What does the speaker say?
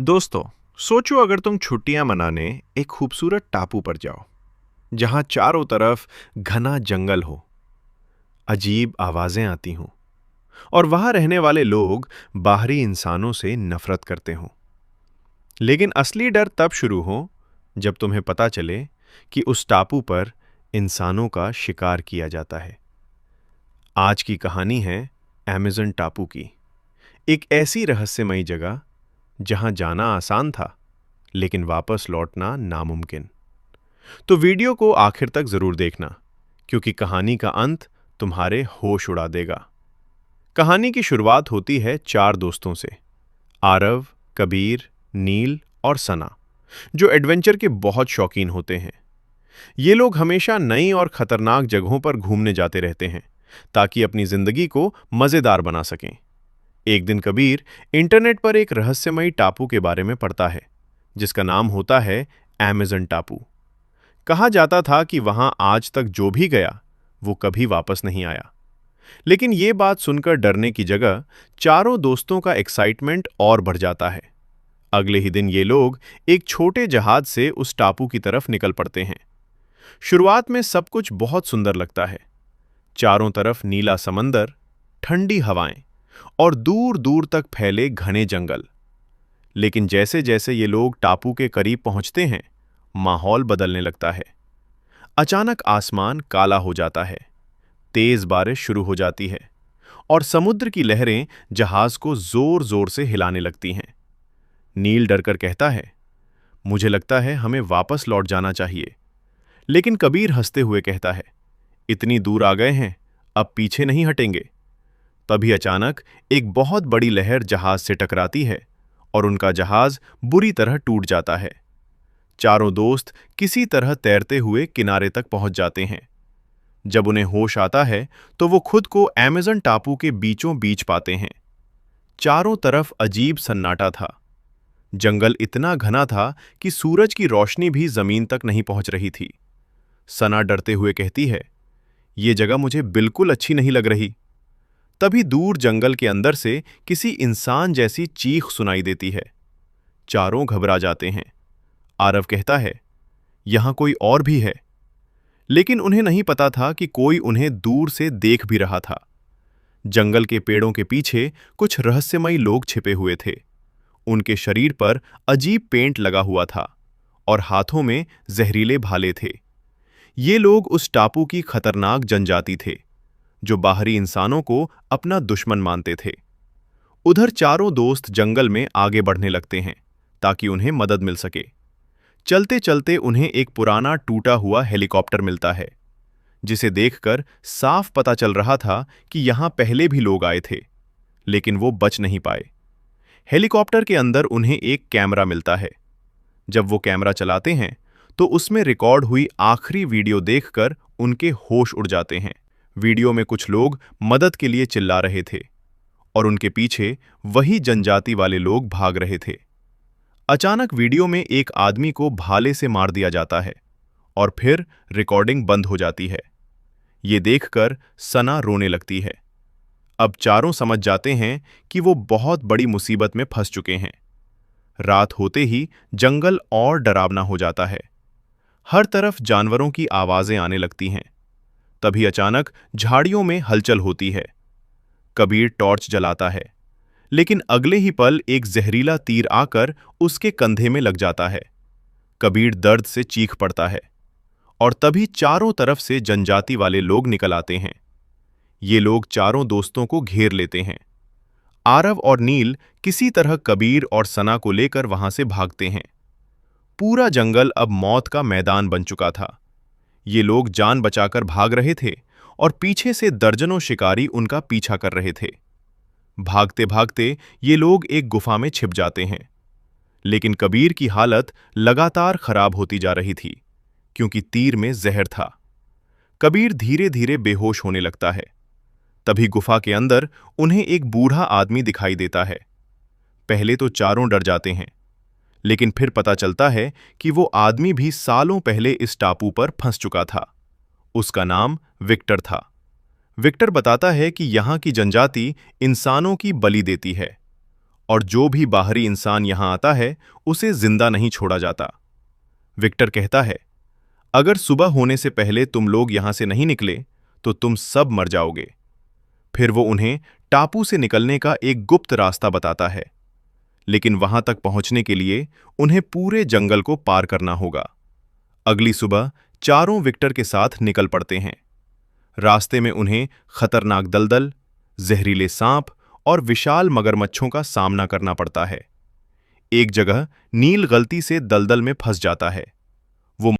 दोस्तों, सोचो अगर तुम छुट्टियां मनाने एक खूबसूरत टापू पर जाओ, जहां चारों तरफ घना जंगल हो, अजीब आवाजें आती हों, और वहां रहने वाले लोग बाहरी इंसानों से नफरत करते हों। लेकिन असली डर तब शुरू हो जब तुम्हें पता चले कि उस टापू पर इंसानों का शिकार किया जाता है। आज की कहानी है अमेज़न टापू की, एक ऐसी रहस्यमयी जगह जहां जाना आसान था, लेकिन वापस लौटना नामुमकिन। तो वीडियो को आखिर तक जरूर देखना, क्योंकि कहानी का अंत तुम्हारे होश उड़ा देगा। कहानी की शुरुआत होती है चार दोस्तों से, आरव, कबीर, नील और सना, जो एडवेंचर के बहुत शौकीन होते हैं। ये लोग हमेशा नई और खतरनाक जगहों पर घूमने जाते रहते हैं, ताकि अपनी जिंदगी को मजेदार बना सकें। एक दिन कबीर इंटरनेट पर एक रहस्यमयी टापू के बारे में पढ़ता है, जिसका नाम होता है अमेज़न टापू। कहा जाता था कि वहां आज तक जो भी गया वो कभी वापस नहीं आया। लेकिन ये बात सुनकर डरने की जगह चारों दोस्तों का एक्साइटमेंट और बढ़ जाता है। अगले ही दिन ये लोग एक छोटे जहाज से उस टापू की तरफ निकल पड़ते हैं। शुरुआत में सब कुछ बहुत सुंदर लगता है। चारों तरफ नीला समंदर, ठंडी हवाएं और दूर दूर तक फैले घने जंगल। लेकिन जैसे जैसे ये लोग टापू के करीब पहुंचते हैं, माहौल बदलने लगता है। अचानक आसमान काला हो जाता है, तेज बारिश शुरू हो जाती है और समुद्र की लहरें जहाज को जोर जोर से हिलाने लगती हैं। नील डरकर कहता है, मुझे लगता है हमें वापस लौट जाना चाहिए। लेकिन कबीर हंसते हुए कहता है, इतनी दूर आ गए हैं, अब पीछे नहीं हटेंगे। तभी अचानक एक बहुत बड़ी लहर जहाज से टकराती है और उनका जहाज बुरी तरह टूट जाता है। चारों दोस्त किसी तरह तैरते हुए किनारे तक पहुंच जाते हैं। जब उन्हें होश आता है तो वो खुद को अमेज़न टापू के बीचों बीच पाते हैं। चारों तरफ अजीब सन्नाटा था। जंगल इतना घना था कि सूरज की रोशनी भी जमीन तक नहीं पहुंच रही थी। सना डरते हुए कहती है, ये जगह मुझे बिल्कुल अच्छी नहीं लग रही। तभी दूर जंगल के अंदर से किसी इंसान जैसी चीख सुनाई देती है। चारों घबरा जाते हैं। आरव कहता है, यहां कोई और भी है। लेकिन उन्हें नहीं पता था कि कोई उन्हें दूर से देख भी रहा था। जंगल के पेड़ों के पीछे कुछ रहस्यमयी लोग छिपे हुए थे। उनके शरीर पर अजीब पेंट लगा हुआ था और हाथों में जहरीले भाले थे। ये लोग उस टापू की खतरनाक जनजाति थे, जो बाहरी इंसानों को अपना दुश्मन मानते थे। उधर चारों दोस्त जंगल में आगे बढ़ने लगते हैं ताकि उन्हें मदद मिल सके। चलते चलते उन्हें एक पुराना टूटा हुआ हेलीकॉप्टर मिलता है, जिसे देखकर साफ पता चल रहा था कि यहां पहले भी लोग आए थे, लेकिन वो बच नहीं पाए। हेलीकॉप्टर के अंदर उन्हें एक कैमरा मिलता है। जब वो कैमरा चलाते हैं तो उसमें रिकॉर्ड हुई आखिरी वीडियो देखकर उनके होश उड़ जाते हैं। वीडियो में कुछ लोग मदद के लिए चिल्ला रहे थे और उनके पीछे वही जनजाति वाले लोग भाग रहे थे। अचानक वीडियो में एक आदमी को भाले से मार दिया जाता है और फिर रिकॉर्डिंग बंद हो जाती है। ये देखकर सना रोने लगती है। अब चारों समझ जाते हैं कि वो बहुत बड़ी मुसीबत में फंस चुके हैं। रात होते ही जंगल और डरावना हो जाता है। हर तरफ जानवरों की आवाजें आने लगती हैं। तभी अचानक झाड़ियों में हलचल होती है। कबीर टॉर्च जलाता है, लेकिन अगले ही पल एक जहरीला तीर आकर उसके कंधे में लग जाता है। कबीर दर्द से चीख पड़ता है और तभी चारों तरफ से जनजाति वाले लोग निकल आते हैं। ये लोग चारों दोस्तों को घेर लेते हैं। आरव और नील किसी तरह कबीर और सना को लेकर वहां से भागते हैं। पूरा जंगल अब मौत का मैदान बन चुका था। ये लोग जान बचाकर भाग रहे थे और पीछे से दर्जनों शिकारी उनका पीछा कर रहे थे। भागते भागते ये लोग एक गुफा में छिप जाते हैं। लेकिन कबीर की हालत लगातार खराब होती जा रही थी, क्योंकि तीर में जहर था। कबीर धीरे धीरे बेहोश होने लगता है। तभी गुफा के अंदर उन्हें एक बूढ़ा आदमी दिखाई देता है। पहले तो चारों डर जाते हैं, लेकिन फिर पता चलता है कि वो आदमी भी सालों पहले इस टापू पर फंस चुका था। उसका नाम विक्टर था। विक्टर बताता है कि यहाँ की जनजाति इंसानों की बलि देती है और जो भी बाहरी इंसान यहां आता है उसे जिंदा नहीं छोड़ा जाता। विक्टर कहता है, अगर सुबह होने से पहले तुम लोग यहां से नहीं निकले तो तुम सब मर जाओगे। फिर वो उन्हें टापू से निकलने का एक गुप्त रास्ता बताता है, लेकिन वहां तक पहुंचने के लिए उन्हें पूरे जंगल को पार करना होगा। अगली सुबह चारों विक्टर के साथ निकल पड़ते हैं। रास्ते में उन्हें खतरनाक दलदल, जहरीले सांप और विशाल मगरमच्छों का सामना करना पड़ता है। एक जगह नील गलती से दलदल में फंस जाता है